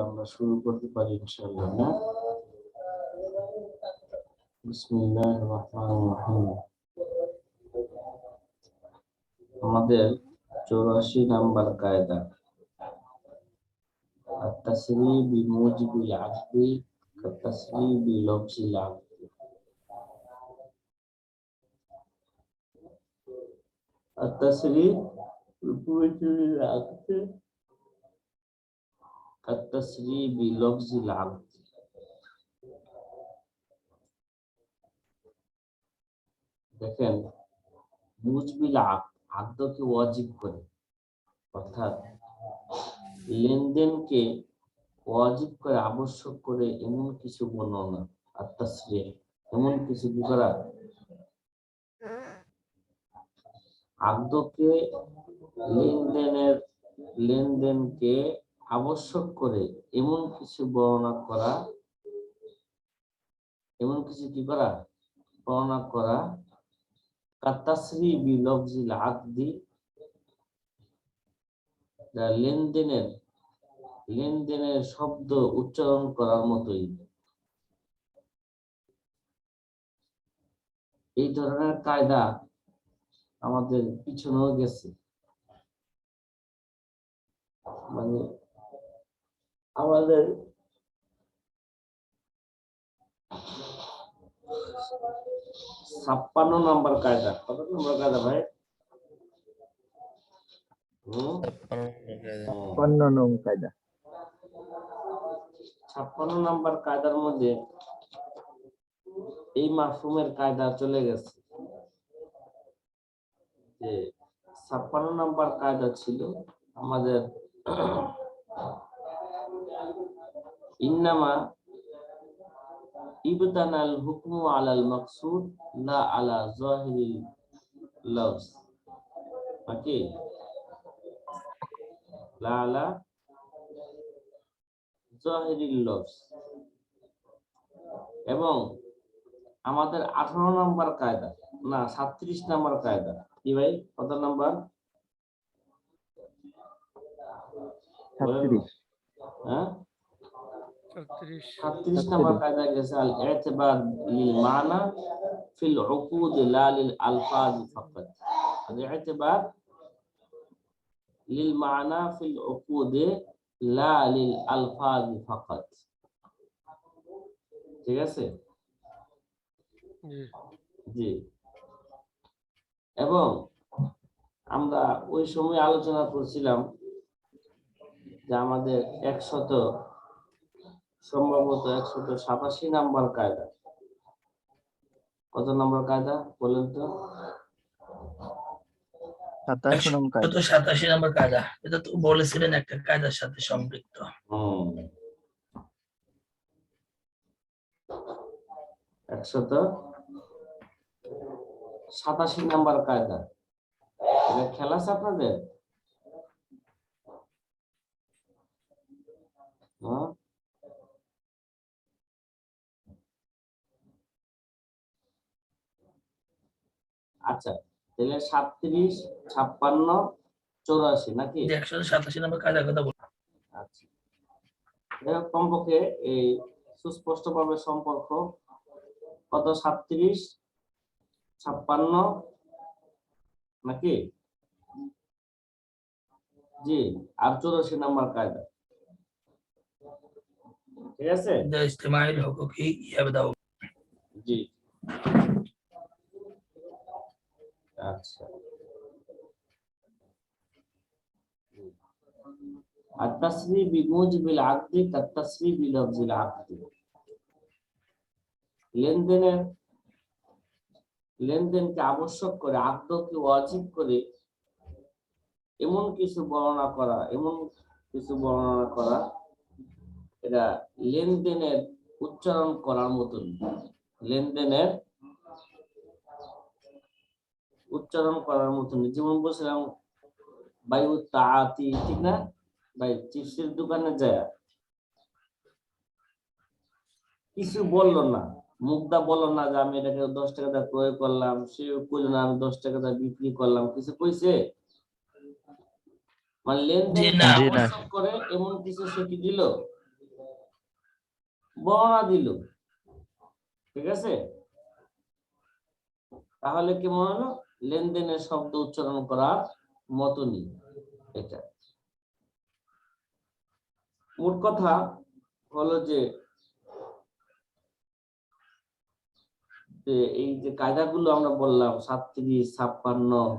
আমরা শুরু করতে পারি ইনশাআল্লাহ না। বিসমিল্লাহির রহমানির রহিম। আমাদের 84 নাম্বার কায়দা التسري بموجب العقد كالتسري بلفظ العقد। التسري بموجب العقد كالتسري بلفظ العقد। দেখেন মুজবিল আকদকে ওয়াজিব করে, অর্থাৎ লেনদেনকে ওয়াজিব করে, আবশ্যক করে এমন কিছু বর্ণনা, আর তাসরিহ এমন কিছু কি করা, আকদকে লেনদেনকে আবশ্যক করে এমন কিছু বর্ণনা করা, এমন কিছু কি করা, বর্ণনা করা, কাতাসরি বিলফজিল আকদি, লেনদেনের শব্দ উচ্চারণ করার মতোই। এই ধরনের কায়দা আমাদের পিছনেও গেছে, মানে আমাদের 56 নাম্বার কায়দা। কত নম্বর কায়দা ভাই? 56 নাম্বার কায়দার মধ্যে এই মাফহুমের কায়দা চলে গেছে। যে 56 নাম্বার কায়দা ছিল আমাদের ইন্নামা ইবতানাল হুকমু আলাল মাকসুদ লা আলা যাহিরিল লফজ। ওকে, লা আলা যাহিরিল লফজ। এবং আমাদের 18 নাম্বার কায়দা, না 37 নাম্বার কায়দা। কি ভাই, কত নাম্বার? 36। হ্যাঁ, 36 নাম্বার কায়দা গেছে আল ইতিবার লিল মানা ফিল উকুদ লা লিল আলফাজ ফাকাত। আল ইতিবার লিল মানা ফিল উকুদ লা লিল আলফাজ ফাকাত। ঠিক আছে? জি। এবং আমরা ওই সময় আলোচনা করছিলাম যে আমাদের 187 নাম্বার কায়দা। কত নাম্বার কায়দা বলেন তো? 87 নাম্বার কায়দা। এটা তো বলেছিলেন একটা কায়দার সাথে সম্পৃক্ত। 187 নাম্বার কায়দা। এটা খেলা আছে আপনাদের? আচ্ছা, তাহলে 37, 56, 84 নাকি? 187 নাম্বার কায়দার কথা বল। আচ্ছা, কমপক্ষে এই সুস্পষ্টভাবে সম্পর্ক কত? 37, 56 নাকি? জি, আর 84 নাম্বার কায়দা। ঠিক আছে? ইস্তেমাইল হুকুকি ইয়াবদাউ। জি, আচ্ছা। التسري بموجب العقد كالتسري بلفظ العقد। লেনদেনকে আবশ্যক করে, আকদকে ওয়াজিব করে এমন কিছু বর্ণনা করা, এটা লেনদেনের উচ্চারণ করার মতন। লেনদেনের উচ্চারণ করার মতন, যেমন বলছিলাম বায়ু তাআতি, ঠিক না ভাই? চিপসের দোকানে যায় কিছু বললো না, মুগ্ধা বললো না যে আমি এটাকে 10 টাকা দিয়ে ক্রয় করলাম, সে কইল না আমি 10 টাকা দিয়ে বিক্রি করলাম, কিছু কইছে? মানে লেনদেন না। আবশ্যক করে এমন কিছু সে কি দিল, বর্ণনা দিল, ঠিক আছে? তাহলে কি মনে হলো, লেনদেনের শব্দ উচ্চারণ করার মতনই এটা। মোট কথা হলো যে এই যে কায়দাগুলো আমরা বললাম 37, 56,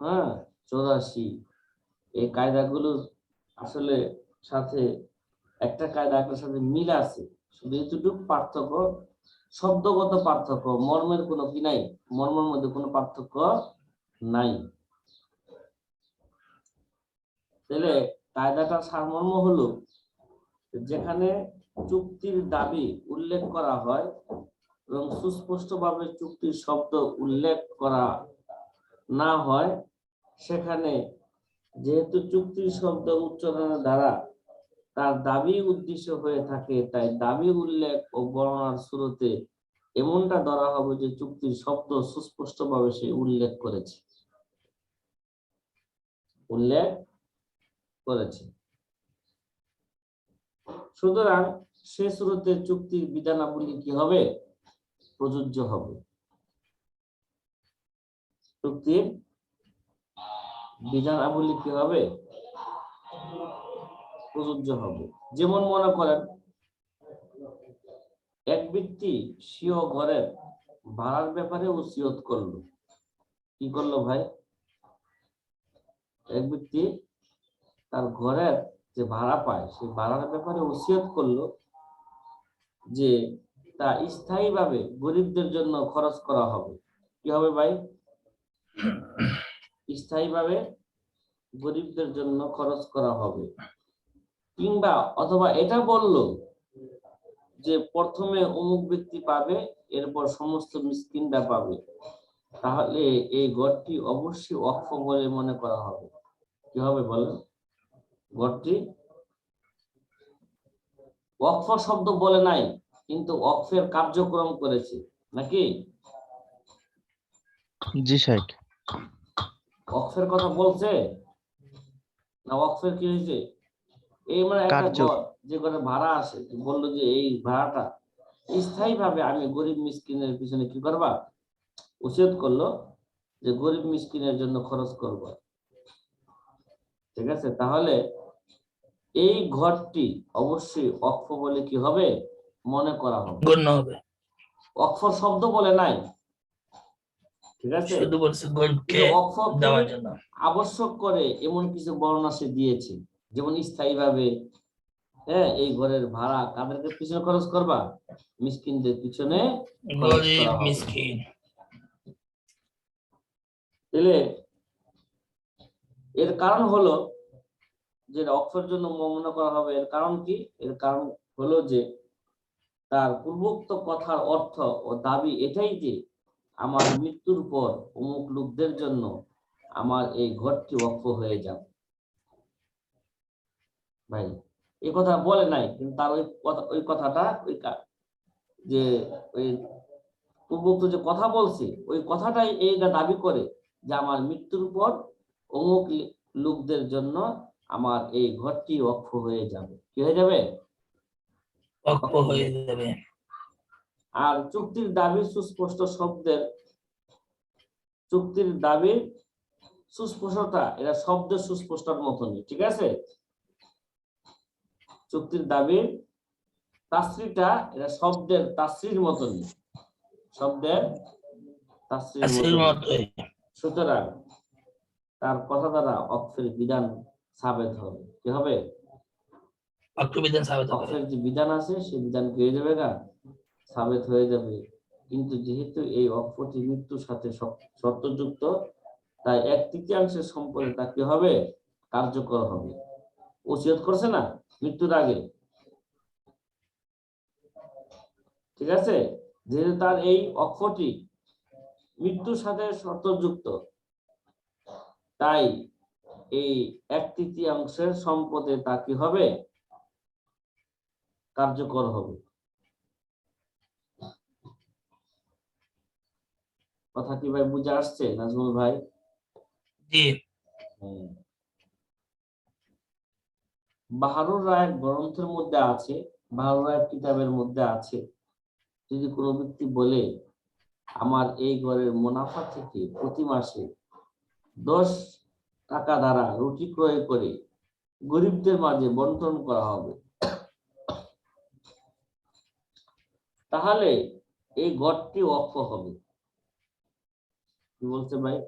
হ্যাঁ, 84, এই কায়দাগুলো আসলে সাথে একটা কায়দা একটার সাথে মিল আছে, শুধু এতটুকু পার্থক্য, শব্দগত পার্থক্য, মর্মের কোনো কি নাই, মর্মের মধ্যে কোনো পার্থক্য নাই। তাহলে কায়দাটার সারমর্ম হলো, যেখানে চুক্তির দাবি উল্লেখ করা হয় এবং সুস্পষ্টভাবে চুক্তির শব্দ উল্লেখ করা না হয়, সেখানে যেহেতু চুক্তির শব্দ উচ্চারণের দ্বারা তার দাবি উদ্দেশ্য হয়ে থাকে, তাই দাবি উল্লেখ ও বর্ণনার শুরুতে এমনটা ধরা হবে যে চুক্তির শব্দ সুস্পষ্টভাবে সে উল্লেখ করেছে, সুতরাং সে শুরুতে চুক্তির বিধানাবলী কি হবে, প্রযোজ্য হবে। চুক্তির বিধানাবলী কি হবে, প্রযোজ্য হবে। যেমন মনে করেন এক ব্যক্তি স্বীয় ঘরের ভাড়ার ব্যাপারে ওসিয়ত করলো। কি করলো ভাই? এক ব্যক্তি তার ঘরের যে ভাড়া পায় সেই ভাড়ার ব্যাপারে ওসিয়ত করলো যে তা স্থায়ীভাবে গরিবদের জন্য খরচ করা হবে। কি হবে ভাই? স্থায়ীভাবে গরিবদের জন্য খরচ করা হবে। কিংবা অথবা এটা বললো যে প্রথমে অমুক ব্যক্তি পাবে, এরপর সমস্ত মিসকিনরা পাবে, তাহলে এই ঘরটি অবশ্যই ওয়াকফ বলে মনে করা হবে। কি হবে বলেন? ঘরটি ওয়াকফ শব্দ বলে নাই, কিন্তু ওয়াকফের কার্যক্রম করেছে নাকি? জি সাহেব। ওয়াকফের কথা বলছে না? ওয়াকফের কি হয়েছে? এই মানে একটা ঘর, যে ঘরে ভাড়া আসে, বললো যে এই ভাড়াটা স্থায়ীভাবে আমি গরিব মিসকিনের পিছনে কি করবা, ওসিয়ত করলো যে গরিব মিসকিনের জন্য খরচ করবা, ঠিক আছে? তাহলে এই ঘরটি অবশ্যই ওয়াকফ বলে কি হবে, মনে করা হবে, গণ্য হবে। ওয়াকফ শব্দ বলে নাই, ঠিক আছে? শুধু বলছে গরিবকে দেওয়ার জন্য আবশ্যক করে এমন কিছু বর্ণনা সে দিয়েছে, যেমন স্থায়ীভাবে, হ্যাঁ, এই ঘরের ভাড়া কাদেরকে পিছনে খরচ করবা, মিসকিনদের পিছনে খরচ করা হবে। মিসকিন। তাহলে এর কারণ হলো যে ওয়াকফের জন্য মনে করা হবে, এর কারণ কি? এর কারণ হলো যে তার পূর্বোক্ত কথার অর্থ ও দাবি এটাই যে আমার মৃত্যুর পর অমুক লোকদের জন্য আমার এই ঘরটি ওয়াকফ হয়ে যাবে। ভাই এই কথা বলে নাই, কিন্তু তার ওই কথাটা যে ওই পূর্বোক্ত যে কথা বলছে ওই কথাটাই এইটা দাবি করে যে আমার মৃত্যুর পর অমুক লোকদের জন্য আমার এই ঘরটি ওয়াকফ হয়ে যাবে। কি হয়ে যাবে? ওয়াকফ হয়ে যাবে। আর চুক্তির দাবি সুস্পষ্ট শব্দের, চুক্তির দাবির সুস্পষ্টতা এটা শব্দের সুস্পষ্টতার মতনই, ঠিক আছে? চুক্তির দাবির তাসরিটা এটা শব্দের তাসরির মতনই, শব্দের তাসরির মতনই। সুতরাং তার কথা দ্বারা ওয়াকফের বিধান সাবেত হবে। কি হবে? ওয়াকফের যে বিধান আছে সেই বিধান কি হয়ে যাবে না, সাবেত হয়ে যাবে। কিন্তু যেহেতু এই ওয়াকফটি মৃত্যুর সাথে শর্তযুক্ত, তাই 1/3 সম্পদে তা কি হবে, কার্যকর হবে। ওসিয়ত করছে না মৃত্যুর আগে, ঠিক আছে? যেহেতু তার এই ওয়াকফটি মৃত্যুর সাথে শর্তযুক্ত, তাই এই 1/3 সম্পদে তা কি হবে, কার্যকর হবে। কথা কি ভাই বুঝে আসছে নাজমুল ভাই? জি। বাহারুর রায় গ্রন্থের মধ্যে আছে, বাহারুর রায় কিতাবের মধ্যে আছে, যদি কোনো ব্যক্তি বলে আমার এই ঘরের মুনাফা থেকে প্রতি মাসে 10 টাকা দ্বারা রুটি ক্রয় করে গরিবদের মাঝে বন্টন করা হবে, তাহলে এই ঘরটি ওয়াকফ হবে। কি বলছে ভাই?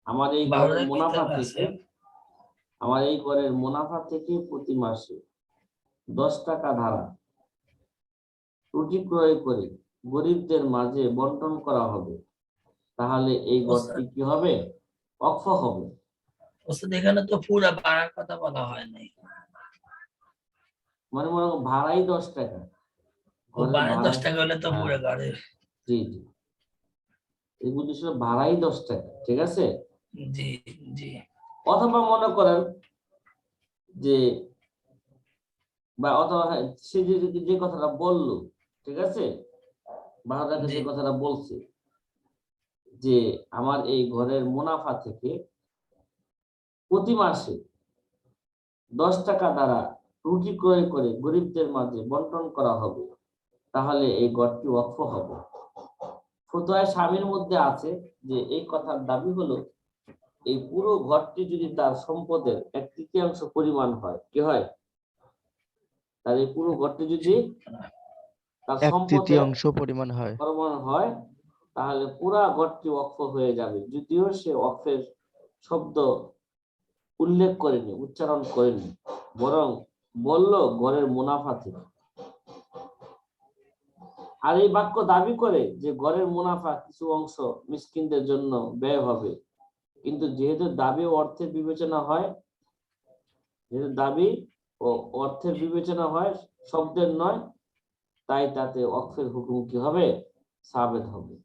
আমার এই ঘরের বাংলা মুনাফা কিতাবে থেকে, আছে। আমার এই ঘরের মুনাফা থেকে প্রতি মাসে 10 টাকা ধারা রুটি ক্রয় করে গরিবদের মাঝে বন্টন করা হবে, তাহলে এই ঘরটি কি হবে? ওয়াকফ হবে। ওস্তাদ এখানে তো পুরা ভাড়ার কথা বলা হয় নাই। মানে মনে করো ভাড়াই 10 টাকা, ও ঘরের ভাড়া ভাড়া। 10 টাকা হলে তো হ্যাঁ, পুরো ঘরে। জি জি, এগুলি ছিল ভাড়াই 10 টাকা, ঠিক আছে। জি জি অথবা মনে করেন যে, বা অথবা সে যে কথাটা বললো, ঠিক আছে, বাহাদাকে জি যে কথাটা বলছে যে আমার এই ঘরের মুনাফা থেকে প্রতি মাসে 10 টাকা দ্বারা রুটি ক্রয় করে গরিবদের মাঝে বন্টন করা হবে, তাহলে এই ঘরটি ওয়াকফ হবে। ফতোয়ায়ে স্বামীর মধ্যে আছে যে এই কথার দাবি হলো এই পুরো ঘরটি যদি তার সম্পদের 1/3 পরিমাণ হয়, কি হয়? তার এই পুরো ঘরটি যদি তার সম্পদের 1/3 পরিমাণ হয়। পরিমাণ হয়, তাহলে পুরা ঘরটি ওয়াকফ হয়ে যাবে, যদিও সে ওয়াকফের শব্দ উল্লেখ করেনি, উচ্চারণ করেনি, বরং বলল ঘরের মুনাফা থেকে। আর এই বাক্য দাবি করে যে ঘরের মুনাফা কিছু অংশ মিসকিনদের জন্য ব্যয় হবে, কিন্তু যেহেতু দাবি ও অর্থের বিবেচনা হয়, যেহেতু দাবি ও অর্থের বিবেচনা হয়, শব্দের নয়, তাই তাতে ওয়াকফের হুকুম কি হবে? সাবেত হবে।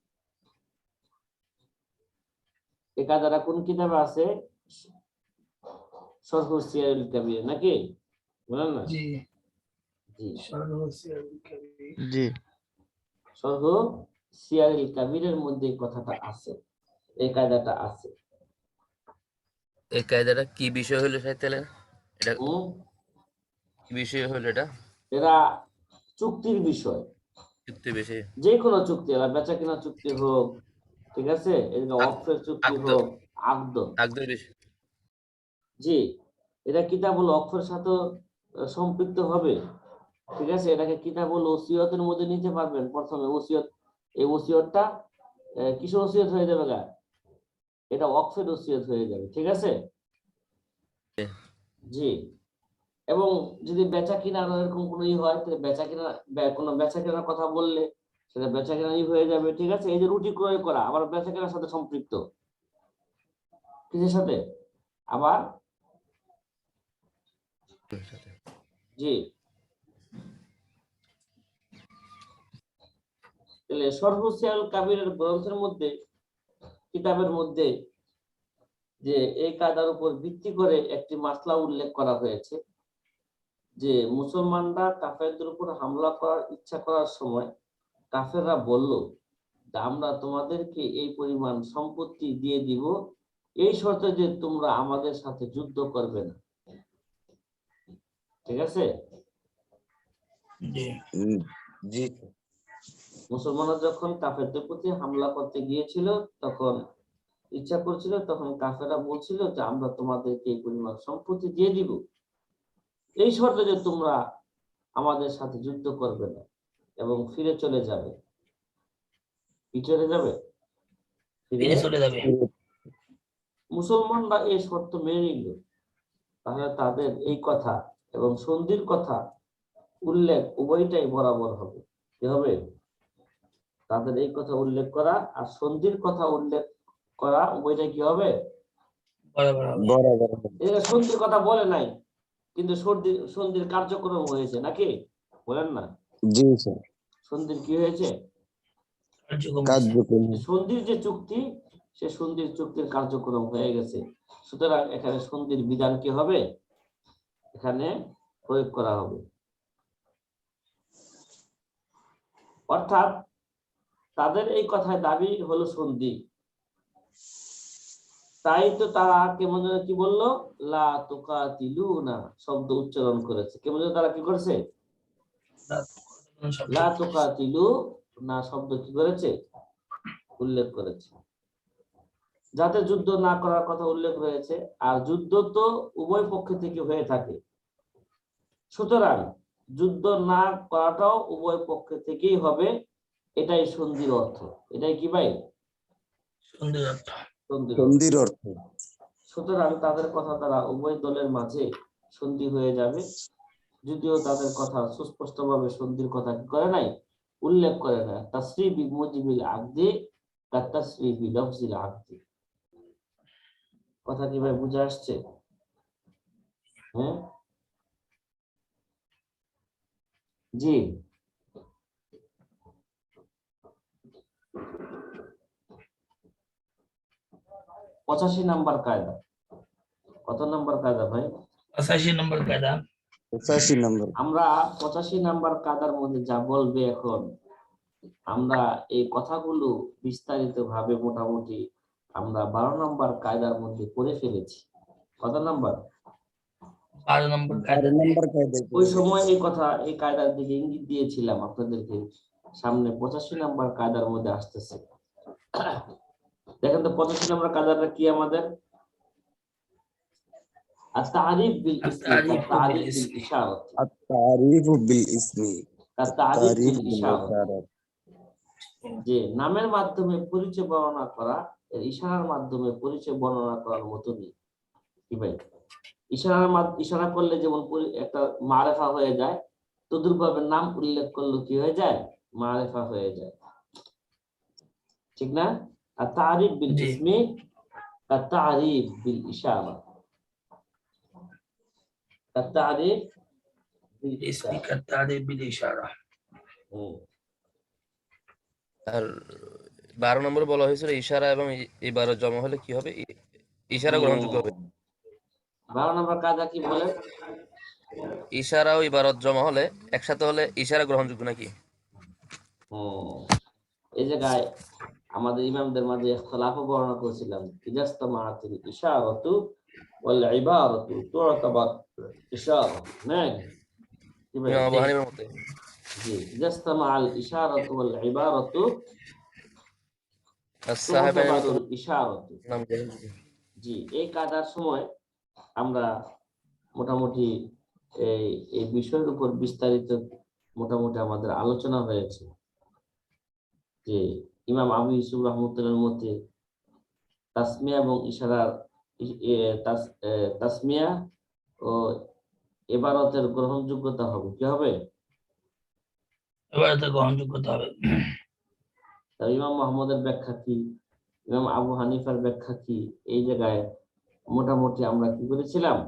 এ কায়দাটা কোন কিতাবে আছে? শরহ সিয়ারুল কাবির, নাকি বলেন না? জি জি, জি শরহ সিয়ারুল কাবিরের মধ্যে এই কথাটা আছে, এই কায়দাটা আছে। এই কায়দাটা কি বিষয় হলো সাহিত্যালে? এটা হুম, কি বিষয় হলো এটা? এরা চুক্তির বিষয়, চুক্তি বিষয়। যে কোনো চুক্তি, এরা বেচা কেনা চুক্তি হোক, ঠিক আছে, এদিকে ওয়াকফের চুক্তি আকদ হোক, আকদ। আকদের বিষয়। জি, এটা কিতাবুল ওয়াকফের সাথে সম্পৃক্ত হবে, ঠিক আছে। এটাকে কিতাবুল ওসিয়তের মধ্যে নিতে পারবেন। প্রথমে ওসিয়ত, এই ওসিয়তটা কিসের ওসিয়ত হয়ে যাবে গা? এটা ওয়াকফের ওসিয়ত হয়ে যাবে, ঠিক আছে। জি, এবং যদি বেচা কিনার এরকম কোনো হয়, তাহলে বেচা কিনা, কোনো বেচা কেনার কথা বললে সেটা বেচা কেনাই হয়ে যাবে, ঠিক আছে। এই যে রুটি ক্রয় করা আবার বেচা কেনার সাথে সম্পৃক্ত, কিসের সাথে? আবার জি, তাহলে শরহু সিয়ারুল কাবিরের গ্রন্থের মধ্যে, কিতাবের মধ্যে যে এই কায়দার উপর ভিত্তি করে একটি মাসলা উল্লেখ করা হয়েছে যে মুসলমানরা কাফেরদের উপর হামলা করার ইচ্ছা করার সময় কাফেররা বলল যে আমরা তোমাদেরকে এই পরিমাণ সম্পত্তি দিয়ে দিব, এই শর্তে যে তোমরা আমাদের সাথে যুদ্ধ করবে না, ঠিক আছে। জি জি মুসলমানরা যখন কাফেরদের প্রতি হামলা করতে গিয়েছিল, তখন ইচ্ছা করছিল, তখন কাফেররা বলছিল যে আমরা তোমাদেরকে এই পরিমাণ সম্পত্তি দিয়ে দিব, এই শর্তে যে তোমরা আমাদের সাথে যুদ্ধ করবে না এবং ফিরে চলে যাবে। কি চলে যাবে? ফিরে। ফিরে চলে যাবে। মুসলমানরা এই শর্ত মেনে নিল, তাহলে তাদের এই কথা এবং সন্ধির কথা উল্লেখ উভয়টাই বরাবর হবে। কি হবে? তাদের এই কথা উল্লেখ করা আর সন্ধির কথা উল্লেখ করা উভয়টাই কি হবে? বরাবর হবে। বরাবর। এরা সন্ধির কথা বলে নাই, কিন্তু সন্ধির কার্যক্রম হয়েছে, নাকি বলেন না? জি স্যার, সন্ধির কি হয়েছে? কার্যক্রম হয়েছে। কার্যক্রম। সন্ধির যে চুক্তি, সে সন্ধির চুক্তির কার্যক্রম হয়ে গেছে। সুতরাং এখানে সন্ধির বিধান কি হবে? এখানে প্রয়োগ করা হবে। অর্থাৎ তাদের এই কথায় দাবি হলো সন্ধি, তাই তো তারা কেমন যেন কি বললো, লা তুকাতিলুনা শব্দ উচ্চারণ করেছে। কেমন যেন তারা কি করেছে, লা তুকাতিলুনা শব্দ কি করেছে, উল্লেখ করেছে। যাতে যুদ্ধ না করার কথা উল্লেখ হয়েছে, আর যুদ্ধ তো উভয় পক্ষ থেকে হয়ে থাকে, সুতরাং যুদ্ধ না করাটাও উভয় পক্ষ থেকেই হবে, এটাই সন্ধির অর্থ। এটাই কি ভাই, সন্ধির অর্থ। সন্ধির অর্থ। সুতরাং তাদের কথা দ্বারা উভয় দলের মাঝে সন্ধি হয়ে যাবে, যদিও তাদের কথা সুস্পষ্টভাবে সন্ধির কথা কি করে নাই, উল্লেখ করে না। তাসরিবি মুজিবিল আকদি কা তাসরিবি লফজিল আকদি। কথা কি ভাই বুঝে আসছে? হ্যাঁ জি। 85 নাম্বার কায়দা। কত নাম্বার কায়দা ভাই? 85 নম্বর কায়দা। 85 নম্বর। আমরা 85 নাম্বার কায়দার মধ্যে যা বলবে এখন, আমরা এই কথাগুলো বিস্তারিত ভাবে মোটামুটি আমরা 12 নাম্বার কায়দার মধ্যে করে ফেলেছি। কত নাম্বার? 12 নম্বর কায়দা। 12 নম্বর কায়দা। ওই সময় এই কথা, এই কায়দার দিকে ইঙ্গিত দিয়েছিলাম আপনাদেরকে, সামনে 85 নাম্বার কায়দার মধ্যে আসতেছে। দেখেন তো 85 নাম্বার কায়দাটা কি আমাদের, التعريف بالاسم كالتعريف بالإشارة. التعريف بالاسم التعريف تعريف بالإشارة. بالإشارة। যে নামের মাধ্যমে পরিচয় বর্ণনা করা, এর ইশারার মাধ্যমে পরিচয় বর্ণনা করার মতনই। কি ভাই, ইশারা করলে যেমন একটা মারেফা হয়ে যায়, তদ্রুপভাবে নাম উল্লেখ করলে কি হয়ে যায়, মারেফা হয়ে যায়, ঠিক না? আর তারিফ বিল ইসমি আর তারিফ বিল ইশারা। আর তারিফ বিল ইসমি ইশারা। কা তারিফ বিল ইশারা। আর 12 নম্বরে বলা হয়েছিল ইশারা এবং ইবারত জমা হলে কি হবে, ইশারা গ্রহণযোগ্য হবে। 12 নম্বর কায়দা কি বলে, ইশারা ও ইবারত জমা হলে একসাথে হলে ইশারা গ্রহণযোগ্য নাকি? এই জায়গায় আমাদের ইমামদের মাঝে ইখতিলাফও বর্ণনা করেছিলাম, ইজাস্তামাআতিল ইশারাতু ওয়াল ইবারাতু তু'তাবার ইশারা। না কি ভাই? ইমাম আবু হানিফার মতে জি, ইজাস্তামাআল ইশারাতু ওয়াল ইবারাতু as-সাহাবানের মতে তু'তাবারুল ইশারাতু। নাম গ্রহণযোগ্য। জি, এই কায়দার সময় আমরা মোটামুটি এই বিষয়ের উপর বিস্তারিত মোটামুটি আমাদের আলোচনা হয়েছে, যে ইমাম আবু ইউসুফ রহমতুল্লাহর মতে তাসমিয়া এবং ইশারার তাসমিয়া ও ইবারতের গ্রহণযোগ্যতা হবে, কি হবে, এবারে তো গ্রহণযোগ্যতা হবে। ইমাম মোহাম্মদের ব্যাখ্যা কি, ইমাম আবু হানিফার ব্যাখ্যা কি, এই জায়গায় মোটামুটি আমরা কি করেছিলাম,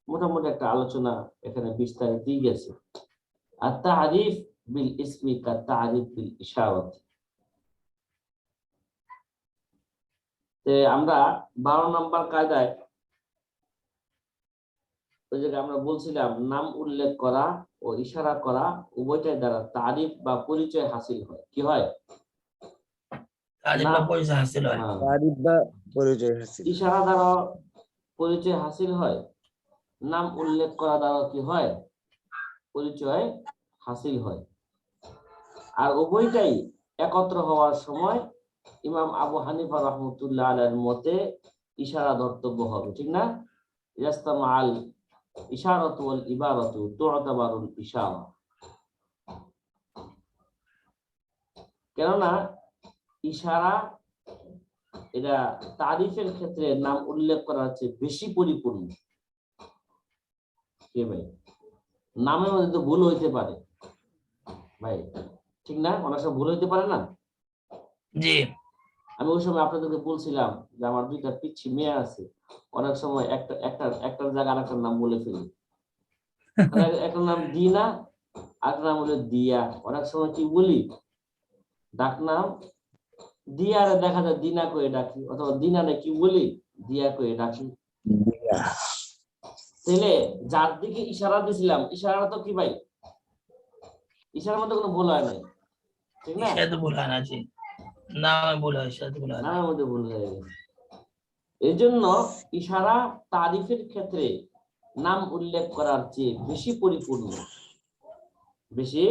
মোটামুটি একটা আলোচনা এখানে বিস্তারিতই গেছে। আর তারিফ বিল ইসমি কা তারিফ বিল ইশারাত। আমরা 12 নম্বর কায়দায় ওই জায়গায় আমরা বলছিলাম নাম উল্লেখ করা ও ইশারা করা উভয়টাই দ্বারা তারিফ বা পরিচয় হাসিল হয়। কি হয়, তারিফ বা পরিচয় হাসিল হয়। তারিফ বা পরিচয় হাসিল। ইশারা দ্বারা পরিচয় হাসিল হয়, নাম উল্লেখ করা দ্বারা কি হয়, পরিচয় হাসিল হয়। আর উভয়টাই একত্র হওয়ার সময় ইমাম আবু হানিফা রহমতুল্লাহ আলাইহির মতে ইশারা ধর্তব্য হবে, ঠিক না? ইয়াস্তামাআল ইশারাতু ওয়াল ইবারাতু তু'তাবারুল ইশারা। কেননা ইশারা এটা তারিফের ক্ষেত্রে নাম উল্লেখ করা হচ্ছে বেশি পরিপূর্ণ। কে ভাই, নামের মধ্যে তো ভুল হইতে পারে ভাই, ঠিক না? অনেক সময় ভুল হইতে পারে না। জি, আমি ওই সময় আপনাদেরকে বলছিলাম যে আমার 2টা পিচ্ছি মেয়ে আছে, অনেক সময় একটা জায়গায় আরেকটার নাম বলে ফেলি। একটা নাম দিনা, আরেকটা নাম হলো দিয়া। অনেক সময় কি বলি, ডাক নাম দিয়া দেখা যায় দিনা করে ডাকি, অথবা দিনা না কি বলি, দিয়া করে ডাকি। তাহলে যার দিকে ইশারা দিছিলাম, ইশারা তো কি ভাই, ইশারার মধ্যে কোনো ভুল হয় নাই, ঠিক না? ইশারা তো ভুল হয় না। জি, নামে ভুল হয়, ইশারা তো ভুল হয় না। নামের মধ্যে ভুল হয়ে গেছে। এই জন্য ইশারা তারিফের ক্ষেত্রে নাম উল্লেখ করার চেয়ে বেশি পরিপূর্ণ, বেশি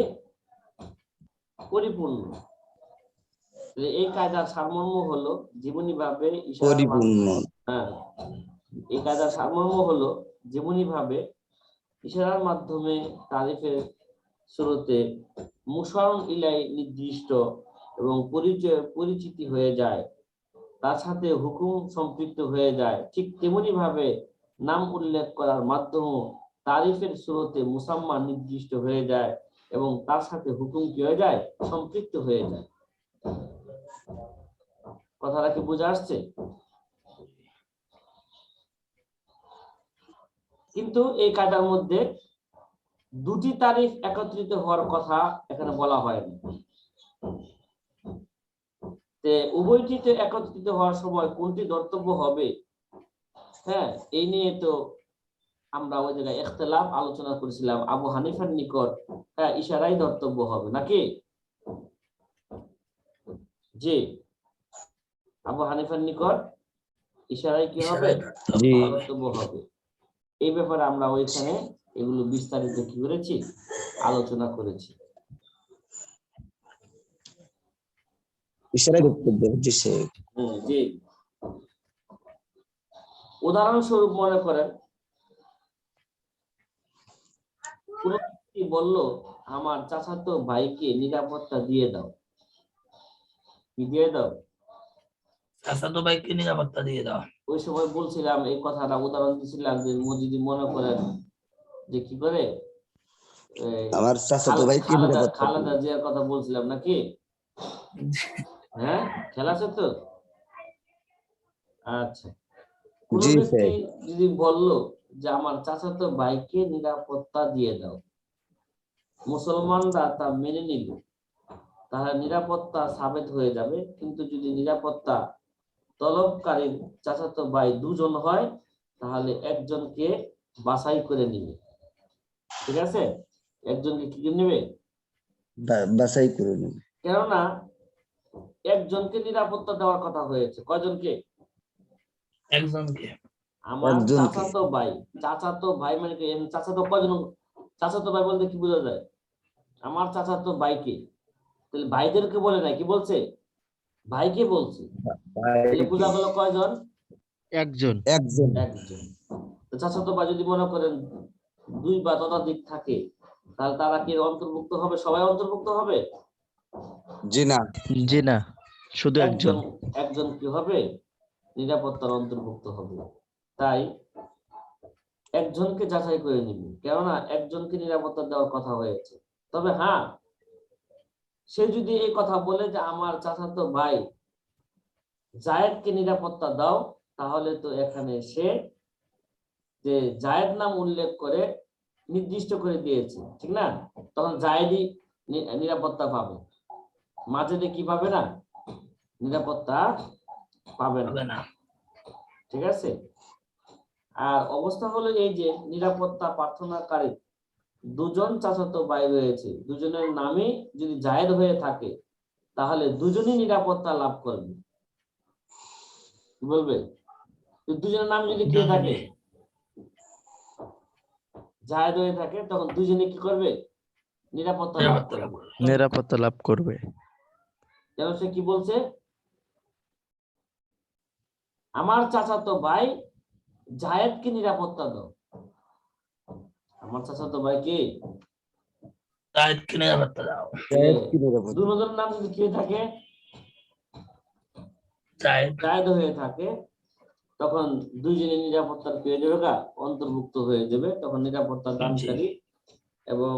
পরিপূর্ণ। এই কায়দার সারমর্ম হলো যেমনি ভাবে পরিপূর্ণ। হ্যাঁ, এই কায়দার সারমর্ম হলো যেমনি ভাবে ইশারার মাধ্যমে তারিফের শুরুতে মুশারুন ইলাই নির্দিষ্ট এবং পরিচিতি হয়ে যায়, তার সাথে হুকুম সম্পৃক্ত হয়ে যায়, ঠিক তেমনি ভাবে নাম উল্লেখ করার মাধ্যমে তারিফের শুরুতে মুসাম্মা নির্দিষ্ট হয়ে যায় এবং তার সাথে হুকুম কি হয়ে যায়, সম্পৃক্ত হয়ে যায়। কথাটা কি বোঝা আসছে? কিন্তু এই কায়দার মধ্যে দুটি তারিফ একত্রিত হওয়ার কথা এখানে বলা হয়নি। উভয়টিতে একত্রিত হওয়ার সময় কোনটি ধর্তব্য হবে, হ্যাঁ, এই নিয়ে তো আমরা ওই জায়গায় ইখতিলাফ আলোচনা করেছিলাম। আবু হানিফার নিকট হ্যাঁ ইশারাই ধর্তব্য হবে নাকি? জি, আবু হানিফার নিকট ইশারাই কি হবে, ধর্তব্য হবে। এই ব্যাপারে আমরা ওইখানে এগুলো বিস্তারিত কি করেছি, আলোচনা করেছি। ইশারায় ধর্তব্য জি শেখ। জি, উদাহরণস্বরূপ মনে করেন কোন ব্যক্তি বলল আমার চাচাতো ভাইকে নিরাপত্তা দিয়ে দাও। কি দিয়ে দাও? চাচাতো ভাইকে নিরাপত্তা দিয়ে দাও। ওই সময় বলছিলাম এই কথাটা, উদাহরণ দিয়েছিলাম যে যদি মনে করেন যে কি করে আমার চাচাতো ভাইকে নিরাপত্তা খালেদা জিয়ার কথা বলছিলাম নাকি? হ্যাঁ, খেলা আছে তো। আচ্ছা, কোন ব্যক্তি যদি বললো যে আমার চাচাতো ভাইকে নিরাপত্তা দিয়ে দাও, মুসলমানরা তা মেনে নিল, তাহলে নিরাপত্তা সাবেত হয়ে যাবে। কিন্তু যদি নিরাপত্তা তলবকারীর চাচাতো ভাই দুজন হয় তাহলে একজনকে বাছাই করে নিবে। ঠিক আছে, একজনকে কি নেবে, বাছাই করে নেবে। কেননা একজনকে নিরাপত্তা দেওয়ার কথা হয়েছে, কয়জনকে? একজনকে। আমার চাচাতো ভাই মানে কি? চাচাতো কয়জন? চাচাতো ভাই বলতে কি বোঝা যায়? আমার চাচাতো ভাইকে, তাহলে ভাইদেরকে বলে নাই, কি বলছে? ভাইকে বলছে। তাহলে বোঝা গেল কয়জন? একজন। তো চাচাতো ভাই যদি মনে করেন দুই বা ততোধিক থাকে তাহলে তারা কি অন্তর্ভুক্ত হবে? সবাই অন্তর্ভুক্ত হবে? জি না, শুধু একজন। একজন কি হবে? নিরাপত্তার অন্তর্ভুক্ত হবে। তাই একজনকে যাচাই করে নিবি, কেননা একজনকে নিরাপত্তা দেওয়ার কথা হয়েছে। তবে হ্যাঁ, সে যদি এই কথা বলে যে আমার চাচাতো ভাই জায়েদকে নিরাপত্তা দাও, তাহলে তো এখানে সে যে জায়েদ নাম উল্লেখ করে নির্দিষ্ট করে দিয়েছে, ঠিক না? তখন জায়েদই নিরাপত্তা পাবে, মাঝে কি পাবে না, নিরাপত্তা পাবে না। ঠিক আছে। আর অবস্থা হলো এই যে নিরাপত্তা প্রার্থনাকারী দুজন চাচাতো ভাই রয়েছে, দুজনের নামে যদি জায়েদ হয়ে থাকে তাহলে দুজনই নিরাপত্তা লাভ করবে। বলবে দুজনের নাম যদি কে থাকে, জায়েদ হয়ে থাকে, তখন দুজনে কি করবে? নিরাপত্তা লাভ করবে। কেন? সে কি বলছে? আমার চাচাতো ভাই জায়েদকে নিরাপত্তা দাও। আমার চাচাতো ভাই কি? জায়েদকে নিরাপত্তা দাও। দুজনের নাম যদি কে থাকে, জায়েদ হয়ে থাকে, তখন দুইজনের নিরাপত্তার পেয়ে অন্তর্ভুক্ত হয়ে যাবে। তখন নিরাপত্তা দানকারী এবং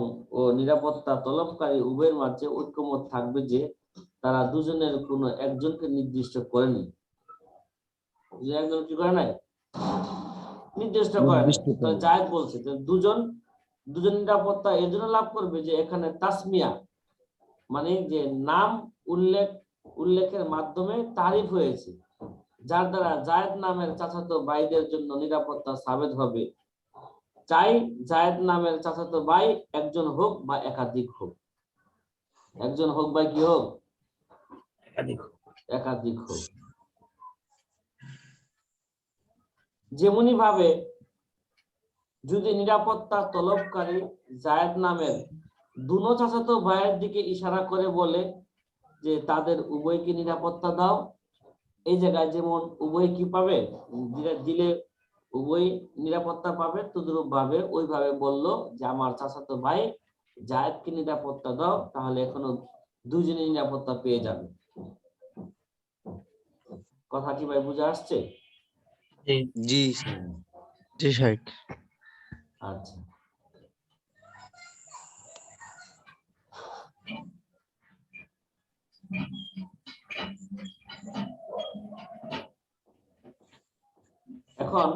নিরাপত্তা তলবকারী উভয়ের মাঝে ঐক্যমত থাকবে যে তারা দুজনের কোনো একজনকে নির্দিষ্ট করেনি। একজন কি করে নাই, নির্দিষ্ট করে নাই। জায়েদ বলছে দুজন নিরাপত্তা এর জন্য লাভ করবে যে এখানে তাসমিয়া মানে যে নাম উল্লেখের মাধ্যমে তারিফ হয়েছে, যার দ্বারা জায়েদ নামের চাচাতো ভাইদের জন্য নিরাপত্তা সাবেত হবে। চাই জায়েদ নামের চাচাতো ভাই একজন হোক বা একাধিক হোক, একজন হোক বা কি হোক, একাধিক হোক। যেমনি ভাবে যদি নিরাপত্তা তলবকারী জায়েদ নামের দুনো চাচাতো ভাইয়ের দিকে ইশারা করে বলে যে তাদের উভয়কে নিরাপত্তা দাও, এই জায়গায় যেমন উভয় কি পাবে, দিলে উভয় নিরাপত্তা পাবে, তদ্রূপ ভাবে ওইভাবে বললো যে আমার চাচাতো ভাই জায়েদকে নিরাপত্তা দাও, তাহলে এখনো দুজনে নিরাপত্তা পেয়ে যাবে। কথা কি ভাই বুঝে আসছে? জি জি শেখ। আচ্ছা, এখন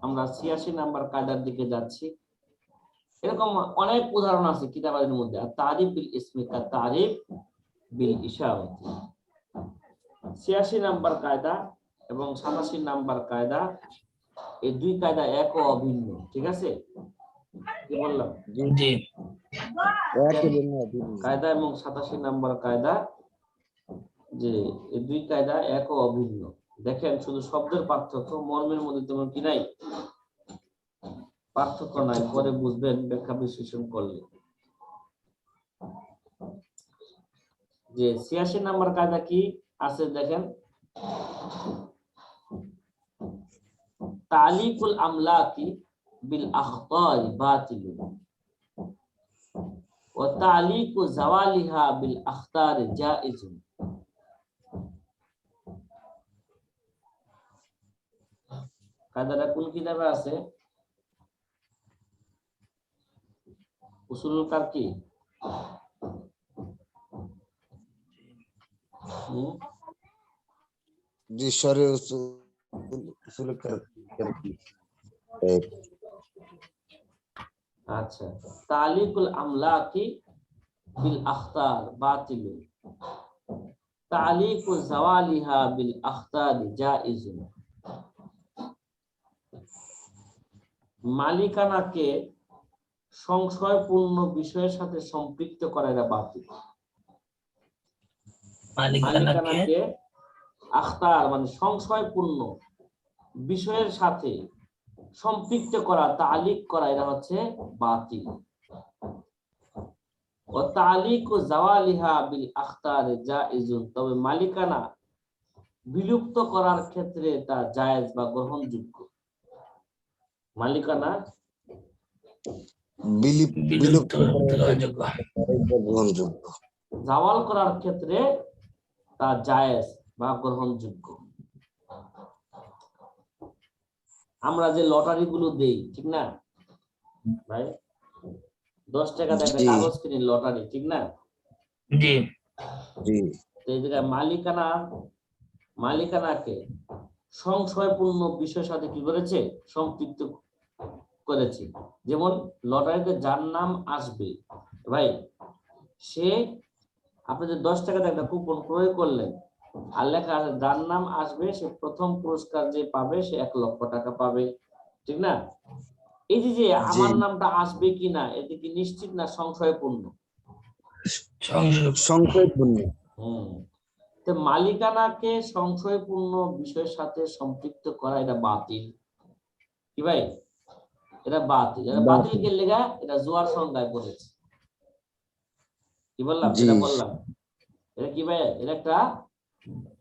আমরা 86 নাম্বার কায়দার দিকে যাচ্ছি। এরকম অনেক উদাহরণ আছে কিতাবের মধ্যে। আর তারিফ বিল ইসমি কা তারিফ বিল ইশারাতি, 86 নাম্বার কায়দা এবং 87 নাম্বার কায়দা, এই দুই কায়দা এক ও অভিন্ন। ঠিক আছে, কি বললাম? জি কায়দা এবং 87 নাম্বার কায়দা, যে এই দুই কায়দা এক ও অভিন্ন। দেখেন শুধু শব্দের পার্থক্য, মর্মের মধ্যে তেমন কি নাই, পার্থক্য নাই, পরে বুঝবেন ব্যাখ্যা বিশ্লেষণ করলে। যে 86 নাম্বার কায়দা কি আছে দেখেন, তালিকুল আমলাকি বিল আখতার বাতিল ওয়া তালিকু জাওয়ালিহা বিল আখতার জায়েজ। কায়দাটা কোন কিতাবে আছে? উসুলুল কারকি। জি সরে উসুল কারকি। আচ্ছা, তালিকুল আমলাকি বিল আখতার বাতিল, তালিকু জাওয়ালিহা বিল আখতার জায়েজ। মালিকানাকে সংশয়পূর্ণ বিষয়ের সাথে সম্পৃক্ত করা এটা বাতিল। মালিকানাকে আখতার মানে সংশয়পূর্ণ বিষয়ের সাথে সম্পৃক্ত করা, তালিক করা, এটা হচ্ছে বাতিল। ও তালিকু জাওয়ালিহা বিল আখতার জায়েজুন, তবে মালিকানা বিলুপ্ত করার ক্ষেত্রে তা জায়েজ বা গ্রহণযোগ্য। মালিকানা বিলুপ্ত গ্রহণযোগ্য, জাওয়াল করার ক্ষেত্রে তা জায়েজ বা গ্রহণযোগ্য। আমরা যে লটারি গুলো দেই, ঠিক না ভাই, 10 টাকা দিয়ে একটা কাগজ কিনি, লটারি, ঠিক না? জি জি এই জায়গায় মালিকানাকে সংশয়পূর্ণ বিষয়ের সাথে কি করেছে, সম্পৃক্ত করেছে। যেমন লটারিতে যার নাম আসবে ভাই, সে আপনি যে 10 টাকা দিয়ে একটা কুপন ক্রয় করলেন, আর লেখা আছে যার নাম আসবে সে প্রথম পুরস্কার যে পাবে সে 1 লক্ষ টাকা পাবে, ঠিক না? এই যে আমার নামটা আসবে কিনা, এটা কি নিশ্চিত না সংশয়পূর্ণ? সংশয়পূর্ণ। তো মালিকানাকে সংশয়পূর্ণ বিষয়ের সাথে সম্পৃক্ত করা এটা বাতিল। কি ভাই, এটা বাতিল। এটা বাতিল কে লেগা, এটা জুয়ার সংজ্ঞায় পড়েছে। কি বললাম? যেটা বললাম এটা কি ভাই, এটা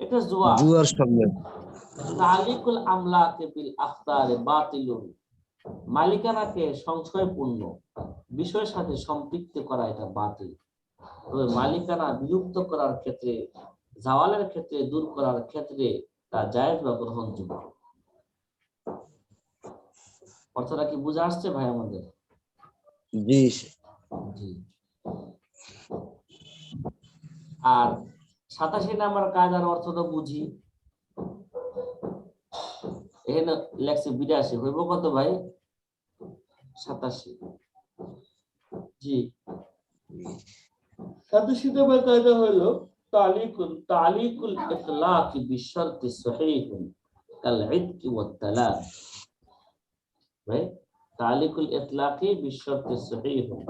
একটা জুয়ার সংজ্ঞা। তালিকুল আমলাকে বিল আখতার বাতিলুন, মালিকানাকে সংশয়পূর্ণ বিষয়ের সাথে সম্পৃক্ত করা এটা বাতিল। তবে মালিকানা বিলুপ্ত করার ক্ষেত্রে, জাওয়ালের ক্ষেত্রে, দূর করার ক্ষেত্রে তা জায়েজ বা গ্রহণযোগ্য। অর্থটা কি বুঝে আসছে ভাই আমাদের? জি জি। আর 87 নাম্বার কায়দার অর্থটা বুঝি। এখানে লেখছে 82, হইব কত ভাই? 87। জি, 87 নাম্বার কায়দা হলো তালিকুল ইতলাক বিশর্তি সহিহুন কাল ইতকি ওয়াত তালাক। ভাই, তালিকুল ইতলাক বিশর্তি সহিহুন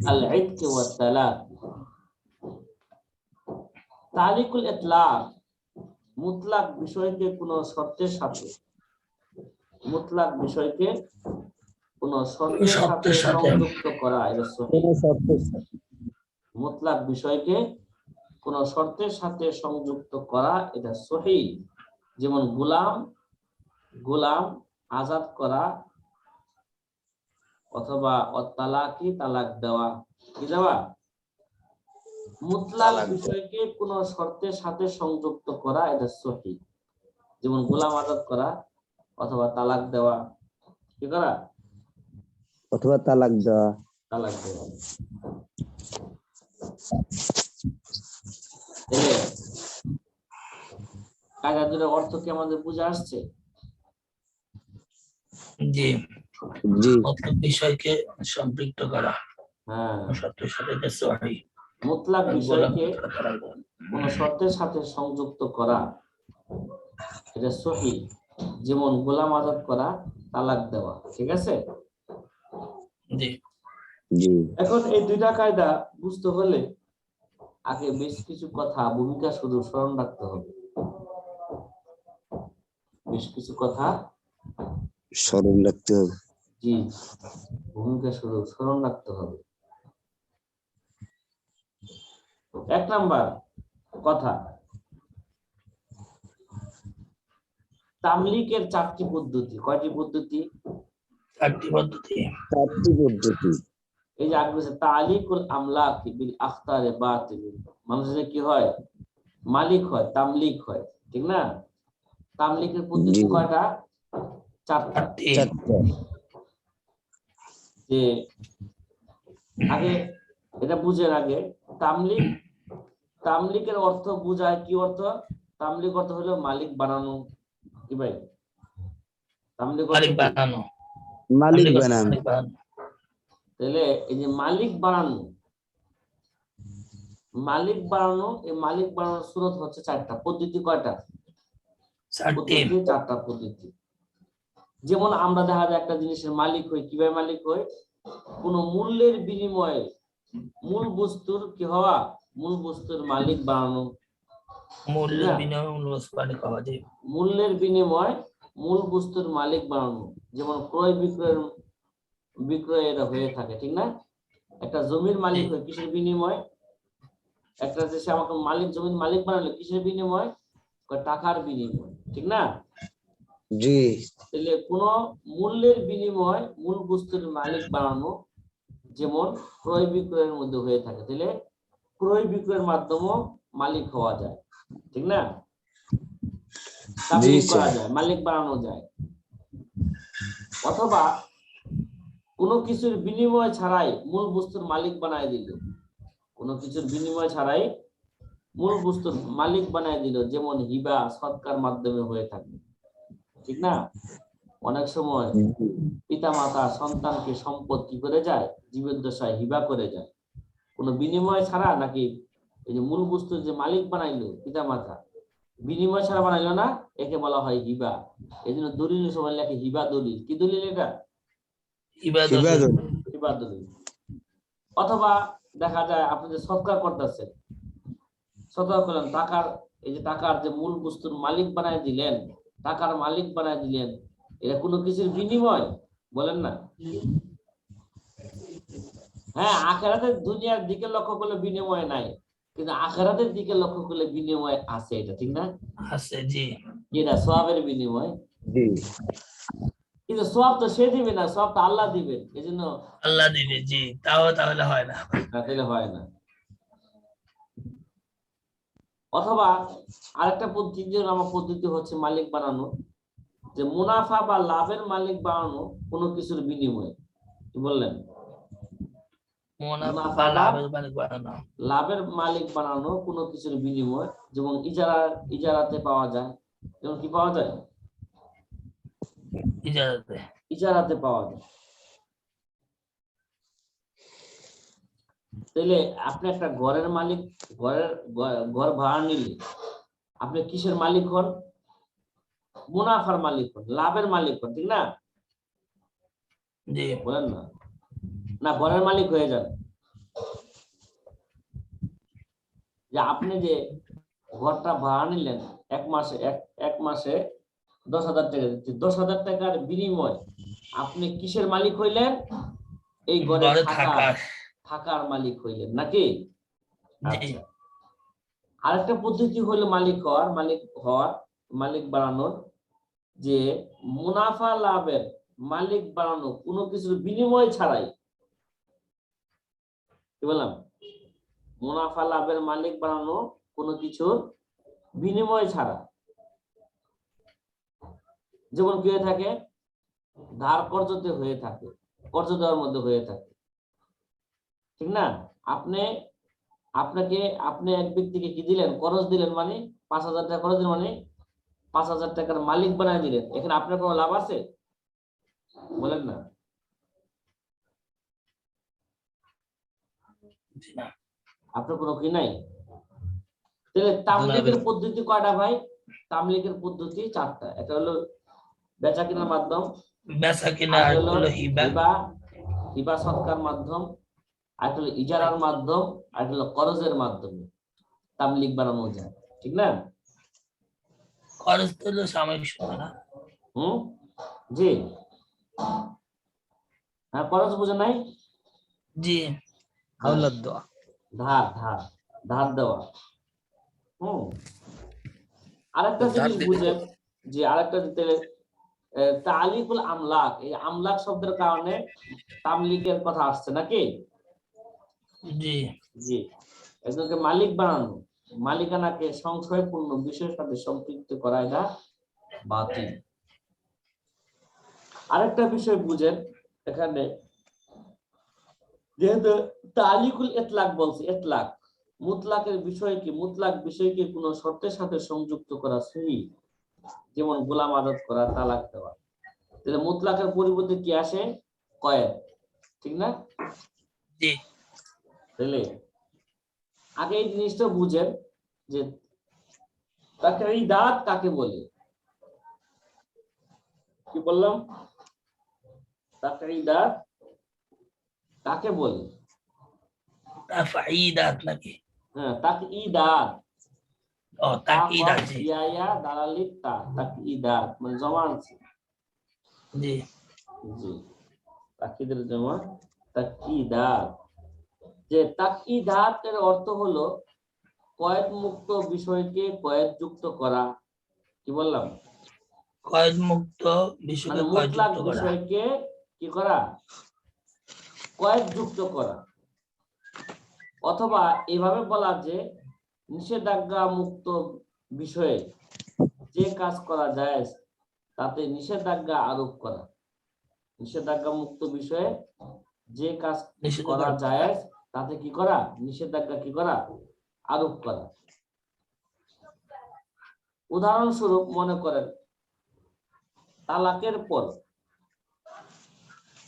কাল ইতকি ওয়াত তালাক। তালিকুল ইতলাক মুতলাক বিষয়কে কোন শর্তের সাথে, মুতলাক বিষয়কে কোন শর্তের সাথে শর্তের সাথে। সংযুক্ত করা, এটা সহিহ। মুতলাক বিষয়কে কোন শর্তের সাথে সংযুক্ত করা, এটা সহিহ। যেমন গোলাম আজাদ করা, অথবা তালাকি তালাক দেওয়া, কি দেওয়া? মুতলাক বিষয়কে কোন শর্তের সাথে সংযুক্ত করা, এটা সহিহ। যেমন গোলাম আজাদ করা অথবা তালাক দেওয়া, কি করা? অথবা তালাক দেওয়া। তালাক দেওয়া। কায়দা দুটোর অর্থ কি আমাদের বুঝে আসছে? জি, জি মুতলাক বিষয়কে সম্পৃক্ত করা, হ্যাঁ, শর্তের সাথে, এটা সহিহ। মুতলাক বিষয়কে গোলাম কোন শর্তের সাথে সংযুক্ত করা, এটা সহিহ। যেমন গোলাম আজাদ করা, তালাক দেওয়া, ঠিক আছে? জি জি এখন এই দুইটা কায়দা বুঝতে হলে আগে বেশ কিছু কথা, ভূমিকা শুধু স্মরণ রাখতে হবে। বেশ কিছু কথা, স্মরণ রাখতে হবে। জি, ভূমিকা শুধু স্মরণ রাখতে হবে। এক নাম্বার কথা, তামলিকের 4টি পদ্ধতি। কয়টি পদ্ধতি? 4টি পদ্ধতি। 4টি পদ্ধতি। এই যে আগে বলছে তালিকুল আমলাকি বিল আখতারে বাতিল, মানুষের কি হয়? মালিক হয়, তামলিক হয়, ঠিক না? তামলিকের পদ্ধতি জি কয়টা? 4টা। 4টি। 4টা। যে আগে এটা বুঝেন, আগে তামলিকের অর্থ বুঝায় কি অর্থ? তামলিক অর্থ হলো মালিক বানানো, কি ভাই? তামলিক অর্থ মালিক কি? বানানো। মালিক বানানো। মালিক বানানো। তাহলে এই যে মালিক বানানো, এই মালিক বানানোর সুরত হচ্ছে 4টা। পদ্ধতি কয়টা? 4টি। পদ্ধতি 4টা পদ্ধতি। যেমন আমরা দেখা যায় একটা জিনিসের মালিক হই, কিভাবে মালিক হই? কোন মূল্যের বিনিময়ে মূল বস্তুর কি হওয়া? মূল বস্তুর মালিক বানানো। মূল্যের বিনিময়ে মূল বস্তু মালিক হওয়া। জি মূল্যের বিনিময় মূল বস্তুর মালিক বানানো। যেমন ক্রয় বিক্রয় এটা হয়ে থাকে, ঠিক না? একটা জমির মালিক হয় কিসের বিনিময়? একটা যে সে আমাকে জমির মালিক বানালো কিসের বিনিময়? টাকার বিনিময়, ঠিক না? জি তাহলে কোন মূল্যের বিনিময় মূল বস্তুর মালিক বানানো, যেমন ক্রয় বিক্রয়ের মধ্যে হয়ে থাকে। তাহলে ক্রয় বিক্রয়ের মাধ্যমে মালিক হওয়া যায়, ঠিক না? তামলিক করা যায়, মালিক বানানো যায়। অথবা কোনো কিছুর বিনিময় ছাড়াই মূল বস্তুর মালিক বানায় দিল, কোনো কিছুর বিনিময় ছাড়াই মূল বস্তুর মালিক বানায় দিল, যেমন হিবা সৎকার মাধ্যমে হয়ে থাকে, ঠিক না? অনেক সময় পিতা মাতা সন্তানকে সম্পদ কি করে যায়? জীবদ্দশায় হিবা করে যায়, কোনো বিনিময় ছাড়া। নাকি এই যে মূল বস্তুর যে মালিক বানাইলো পিতা মাতা, বিনিময় ছাড়া বানাইলো না, একে বলা হয় হিবা। এই জন্য দলিল সবাই লেখে হিবা দলিল। কি দলিল এটা? হিবা দলিল। অথবা দেখা যায় আপনি যে সৎকার করতেছেন, সৎকার করলেন, টাকার যে মূল বস্তুর মালিক বানায় দিলেন, টাকার মালিক বানায় দিলেন, এটা কোনো কিছুর বিনিময়? বলেন না। হ্যাঁ, আখিরাতের দুনিয়ার দিকে লক্ষ্য করলে বিনিময় নাই, কিন্তু আখিরাতের দিকে লক্ষ্য করলে বিনিময় আছে, এটা ঠিক না? আছে। জি এটা সওয়াবের বিনিময়। জি কিন্তু সওয়াব তো সে দিবে না, সওয়াব তো আল্লাহ দিবেন, এজন্য আল্লাহ দিবে। জি তাহলে হয় না। তাহলে হয় না। অথবা আরেকটা পদ্ধতি হচ্ছে মালিক বানানো, যে মুনাফা বা লাভের মালিক বানানো কোনো কিছুর বিনিময়ে। কি বললেন? মুনাফা বা লাভের মালিক বানানো কোনো কিছুর বিনিময়। যেমন ইজারাতে পাওয়া যায়। যেমন কি পাওয়া যায়? ইজারাতে পাওয়া যায়। তাহলে আপনি একটা ঘরের মালিক, ঘর ভাড়া নিলে আপনি কিসের মালিক হন? মুনাফার মালিক হন, লাভের মালিক হন, ঠিক না? জি বলেন না, না ঘরের মালিক হয়ে যান। যে আপনি যে ঘরটা ভাড়া নিলেন, এক মাসে 10,000 টাকা দিচ্ছি, 10,000 টাকার বিনিময় আপনি কিসের মালিক হইলেন? এই ঘরে ঘরে থাকার। থাকার মালিক হইলেন নাকি? জি আচ্ছা, আরেকটা পদ্ধতি হলো মালিক বানানোর, যে মুনাফা লাভের মালিক বানানো কোনো কিছুর বিনিময় ছাড়াই। কি বললাম? মুনাফা লাভের মালিক বানানো কোনো কিছুর বিনিময় ছাড়া। যেমন কি হয়ে থাকে? ধার কর্জতে হয়ে থাকে, কর্জ দেওয়ার মধ্যে হয়ে থাকে, ঠিক না? আপনি এক ব্যক্তিকে কি দিলেন? খরচ দিলেন, মানে 5,000 টাকা খরচ দিলেন, মানে 5,000 টাকার মালিক বানায় দিলেন। এখানে আপনার কোনো লাভ আছে? বলেন না। জি না। আপনার কোনো কি নাই। তাহলে তামলিকের পদ্ধতি কয়টা ভাই? তামলিকের পদ্ধতি 4টা। একটা হলো বেচা কেনার মাধ্যম, বেচা কিনা, আর আর হলো হলো হিবা। হিবা সৎকার মাধ্যম, আর হলো ইজারার মাধ্যম, আর হলো করজের মাধ্যমে তামলিক বানানো যায়, ঠিক না? খরচ তো হলো সাময়িক সময় না? জি হ্যাঁ, করজ বুঝে নাই? জি, হাওলাত দেওয়া। ধার দেওয়া। আরেকটা জিনিস বুঝেন, যে আরেকটা দিতে তালিকুল আমলাক, এই আমলাক শব্দের কারণে তামলিকের কথা আসছে নাকি? জি জি, একজনকে মালিক বানানো, মালিকানাকে সংশয়পূর্ণ বিষয়ের সাথে সম্পৃক্ত করা এটা বাতিল। আরেকটা বিষয় বুঝেন এখানে, যেহেতু তালিকুল ইতলাক বলছে, ইতলাক মুতলাকের বিষয়কে, মুতলাক বিষয়কে কোনো শর্তের সাথে সংযুক্ত করা সহিহ, যেমন গোলাম আজাদ করা, তালাক দেওয়া। তাহলে মুতলাকের পরিবর্তে কি আসে? কয়েদ, ঠিক না? জি। তাহলে আগে এই জিনিসটা বুঝেন যে তাকঈদাত কাকে বলে। কি বললাম? তাকঈদাত কাকে বলে? তাফঈদাত নাকি? হ্যাঁ, তাকঈদাত। ও তাকঈদাত। জি ইয়া দালালিত তাকঈদাত মানে জমা আছে। জি জি, তাকঈদের জমা তাকঈদাত। যে তাকঈদাতের অর্থ হলো কয়েদ মুক্ত বিষয়কে কয়েদ যুক্ত করা। কি বললাম? কয়েদ মুক্ত বিষয়কে মানে কয়েদ মুতলাক যুক্ত করা। বিষয়কে কি করা? কয়েদ যুক্ত করা। অথবা এভাবে বলা যে নিষেধাজ্ঞা মুক্ত বিষয়ে যে কাজ করা যায় তাতে নিষেধাজ্ঞা আরোপ করা। নিষেধাজ্ঞা মুক্ত বিষয়ে যে কাজ করা যায় তাতে কি করা? নিষেধাজ্ঞা কি করা? আরোপ করা। উদাহরণস্বরূপ মনে করেন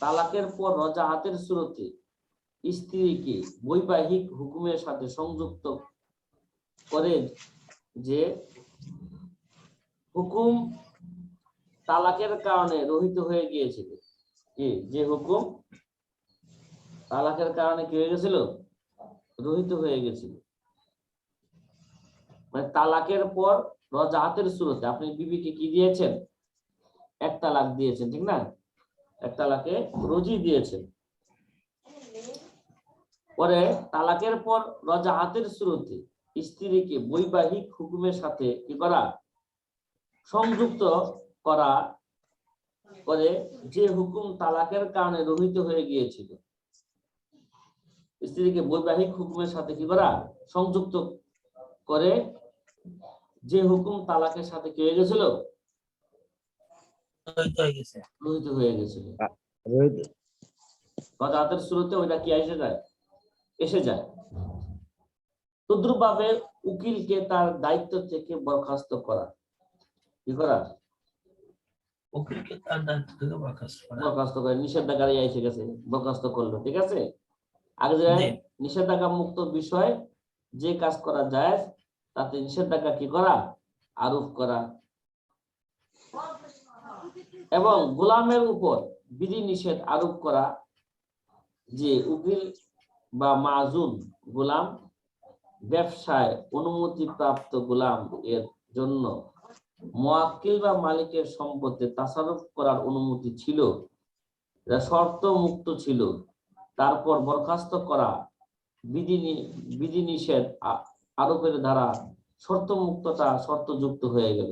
তালাকের পর রজাআতের সূরতে স্ত্রীকে বৈবাহিক হুকুমের সাথে সংযুক্ত করে যে হুকুম তালাকের কারণে রহিত হয়ে গিয়েছিল, যে হুকুম তালাকের কারণে কি হয়ে গেছিল? রহিত হয়ে গেছিল। মানে তালাকের পর রজাআতের সূরতে আপনি বিবিকে কি দিয়েছেন? 1 তালাক দিয়েছেন, ঠিক না? 1 তালাকে রজি দিয়েছেন। পরে তালাকের পর রজাআতের সূরতে স্ত্রীকে বৈবাহিক হুকুমের সাথে কি করা? সংযুক্ত করা করে যে হুকুম তালাকের কারণে রহিত হয়ে গিয়েছিল, স্ত্রীকে বৈবাহিক হুকুমের সাথে কি করা? সংযুক্ত করে যে হুকুম তালাকের সাথে কি হয়ে গেছিল? রহিত হয়ে গেছিল। রজাআতের সূরতে ওইটা কি এসে যায়। তদ্রুপভাবে উকিলকে তার দায়িত্ব থেকে বরখাস্ত করা। কি করা? উকিলকে তার দায়িত্ব থেকে বরখাস্ত করে, নিষেধাজ্ঞা এসে গেছে, বরখাস্ত করলো, ঠিক আছে? আগে যে নিষেধাজ্ঞা মুক্ত বিষয় যে কাজ করা যায় তাতে নিষেধাজ্ঞা কি করা? আরোপ করা। এবং গোলামের উপর বিধি নিষেধ আরোপ করা, যে উকিল বা মাজুন গোলাম ব্যবসায় অনুমতিপ্রাপ্ত গোলাম এর জন্য মুয়াক্কিল বা মালিকের সম্পত্তি তাসাররুফ করার অনুমতি ছিল, এটা শর্ত মুক্ত ছিল। তারপর বরখাস্ত করা বিধিনিষেধ আরোপের দ্বারা শর্ত মুক্ততা শর্তযুক্ত হয়ে গেল।